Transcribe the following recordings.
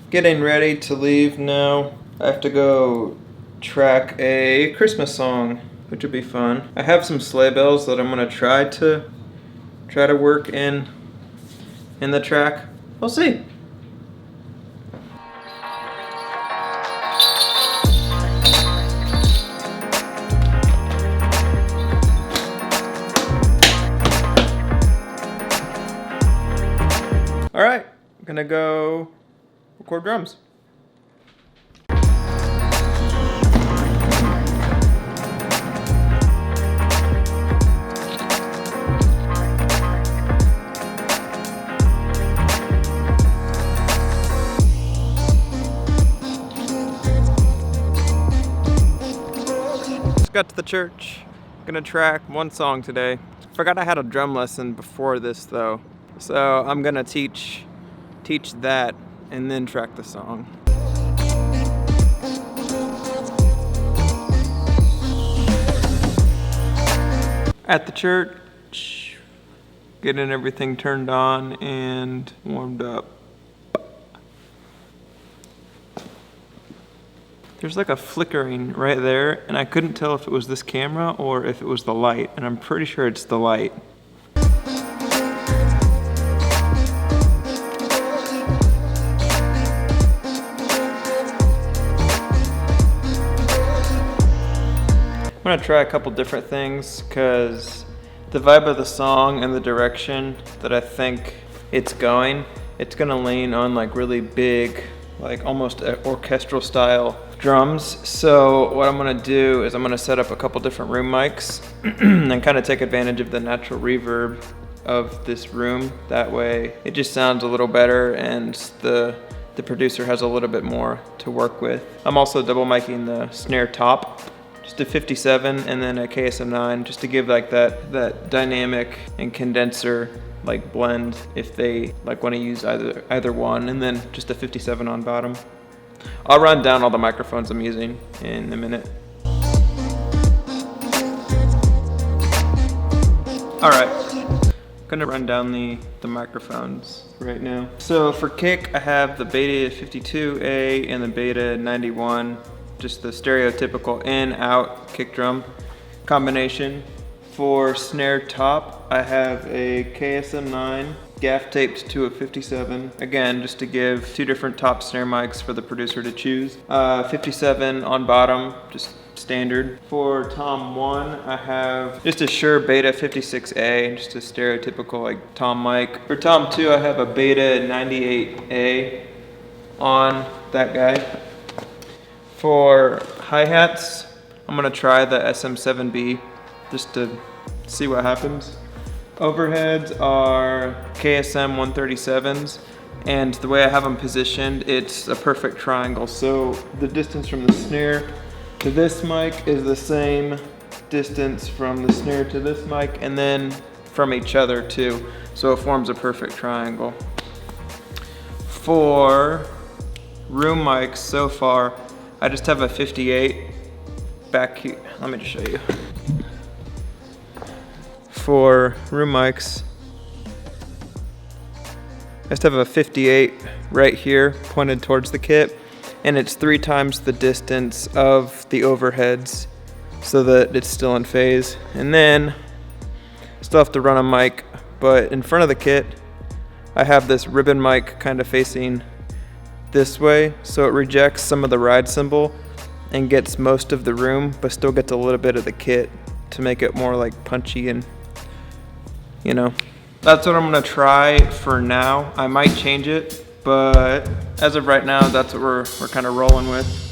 getting ready to leave now. I have to go track a Christmas song, which would be fun. I have some sleigh bells that I'm gonna try to work in the track. We'll see. All right, I'm gonna go record drums. Just got to the church. Gonna track one song today. Forgot I had a drum lesson before this though. So I'm gonna teach that and then track the song. At the church, getting everything turned on and warmed up. There's like a flickering right there, and I couldn't tell if it was this camera or if it was the light, and I'm pretty sure it's the light. I'm gonna try a couple different things because the vibe of the song and the direction that I think it's gonna lean on like really big, like almost orchestral style drums. So what I'm gonna do is I'm gonna set up a couple different room mics and kind of take advantage of the natural reverb of this room. That way it just sounds a little better and the producer has a little bit more to work with. I'm also double miking the snare top, just a 57 and then a KSM9, just to give like that dynamic and condenser like blend if they like want to use either one, and then just a 57 on bottom. I'll run down all the microphones I'm using in a minute. All right, gonna run down the microphones right now. So for kick, I have the Beta 52A and the Beta 91. Just the stereotypical in-out kick drum combination. For snare top, I have a KSM9 gaff taped to a 57. Again, just to give two different top snare mics for the producer to choose. 57 on bottom, just standard. For Tom 1, I have just a Shure Beta 56A, just a stereotypical like Tom mic. For Tom 2, I have a Beta 98A on that guy. For hi-hats, I'm gonna try the SM7B just to see what happens. Overheads are KSM 137s, and the way I have them positioned, it's a perfect triangle. So the distance from the snare to this mic is the same distance from the snare to this mic, and then from each other too. So it forms a perfect triangle. For room mics so far, I just have a 58 back here. Let me just show you. For room mics, I just have a 58 right here pointed towards the kit, and it's 3 times the distance of the overheads so that it's still in phase. And then still have to run a mic, but in front of the kit, I have this ribbon mic kind of facing this way, so it rejects some of the ride cymbal and gets most of the room, but still gets a little bit of the kit to make it more like punchy, and you know, that's what I'm gonna try for now. I might change it, but as of right now, that's what we're kind of rolling with.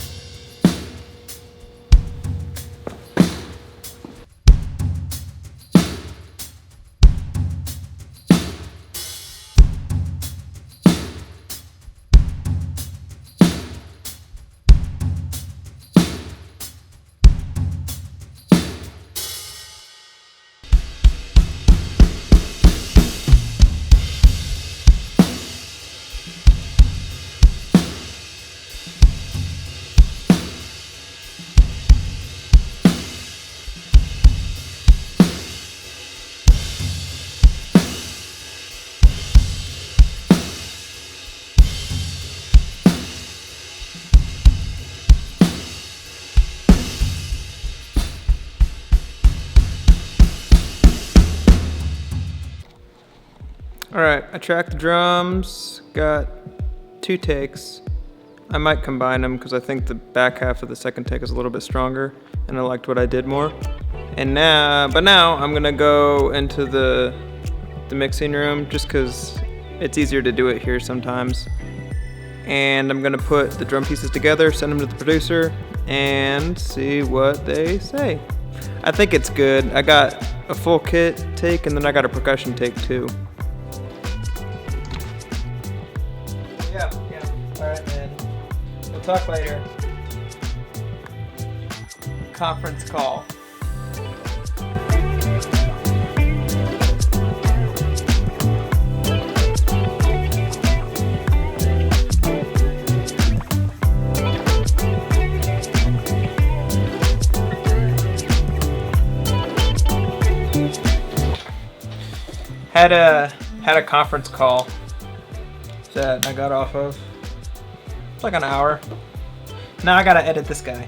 Alright, I tracked the drums, got 2 takes. I might combine them because I think the back half of the second take is a little bit stronger and I liked what I did more. But now I'm gonna go into the mixing room just because it's easier to do it here sometimes. And I'm gonna put the drum pieces together, send them to the producer, and see what they say. I think it's good. I got a full kit take and then I got a percussion take too. Yeah. Alright, man. We'll talk later. Conference call. Had a conference call that I got off of. It's like an hour. Now I gotta edit this guy.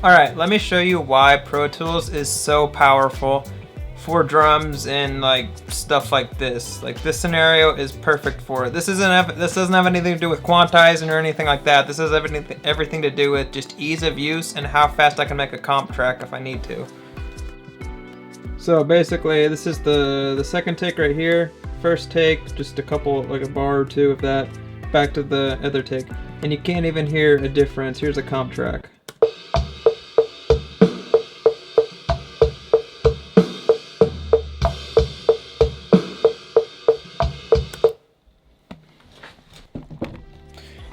Alright, let me show you why Pro Tools is so powerful for drums and like stuff like this. Like this scenario is perfect for it. This doesn't have anything to do with quantizing or anything like that. This has everything to do with just ease of use and how fast I can make a comp track if I need to. So basically, this is the second take right here. First take, just a couple, like a bar or two of that. Back to the other take. And you can't even hear a difference. Here's a comp track.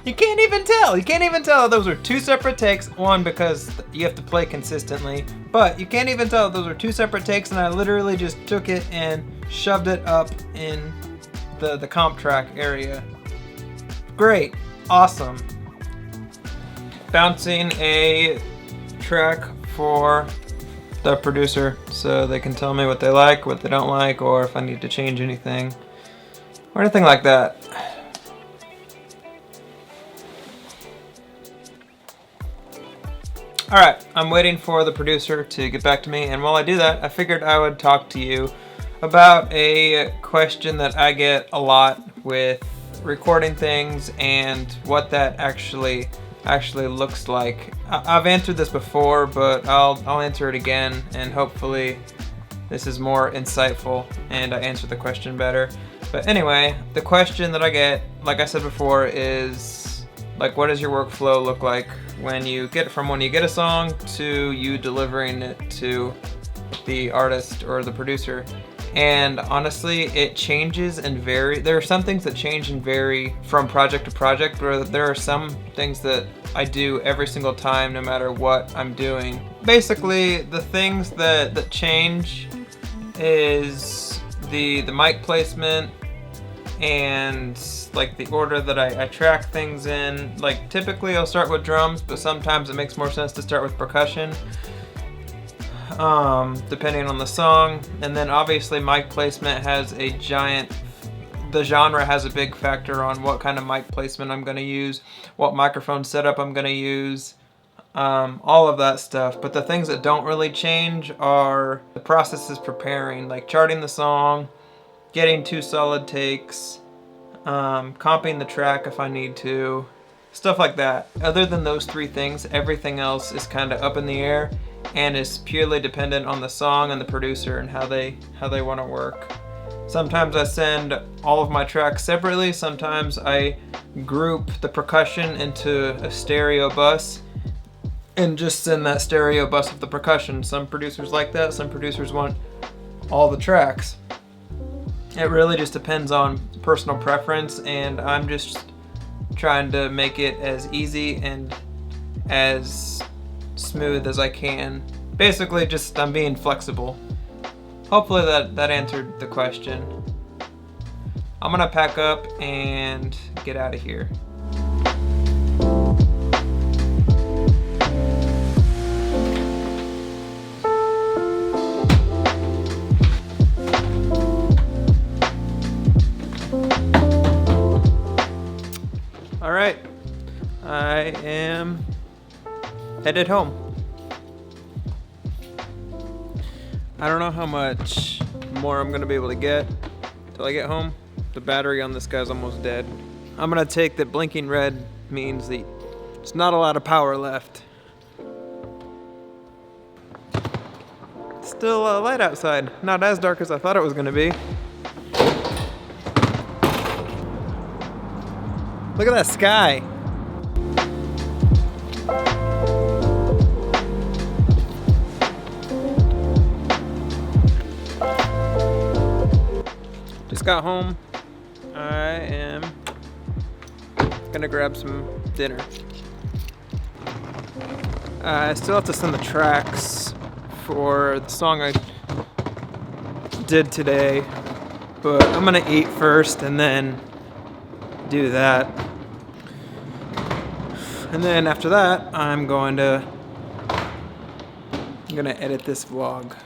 You can't even tell. You can't even tell those are 2 separate takes. One, because you have to play consistently, but you can't even tell those are 2 separate takes, and I literally just took it and shoved it up in the comp track area. Great. Awesome. Bouncing a track for the producer so they can tell me what they like, what they don't like, or if I need to change anything or anything like that. Alright, I'm waiting for the producer to get back to me, and while I do that, I figured I would talk to you about a question that I get a lot with recording things and what that actually looks like. I've answered this before, but I'll answer it again, and hopefully this is more insightful and I answer the question better. But anyway, the question that I get, like I said before, is like, what does your workflow look like when you get a song to you delivering it to the artist or the producer? And honestly, it changes and varies. There are some things that change and vary from project to project, but there are some things that I do every single time, no matter what I'm doing. Basically, the things that change is the mic placement and like the order that I track things in. Like typically I'll start with drums, but sometimes it makes more sense to start with percussion, depending on the song. And then obviously mic placement has the genre has a big factor on what kind of mic placement I'm gonna use, what microphone setup I'm gonna use, all of that stuff. But the things that don't really change are the processes preparing, like charting the song, getting 2 solid takes, comping the track if I need to, stuff like that. Other than those 3 things, everything else is kind of up in the air and is purely dependent on the song and the producer and how they want to work. Sometimes I send all of my tracks separately. Sometimes I group the percussion into a stereo bus and just send that stereo bus with the percussion. Some producers like that. Some producers want all the tracks. It really just depends on personal preference, and I'm just trying to make it as easy and as smooth as I can. Basically, just I'm being flexible. Hopefully that answered the question. I'm gonna pack up and get out of here. All right, I am headed home. I don't know how much more I'm gonna be able to get. till I get home. The battery on this guy's almost dead. I'm gonna take that blinking red means that there's not a lot of power left. Still light outside. Not as dark as I thought it was gonna be. Look at that sky. Just got home. I am gonna grab some dinner. I still have to send the tracks for the song I did today, but I'm gonna eat first and then do that. And then after that, I'm gonna edit this vlog.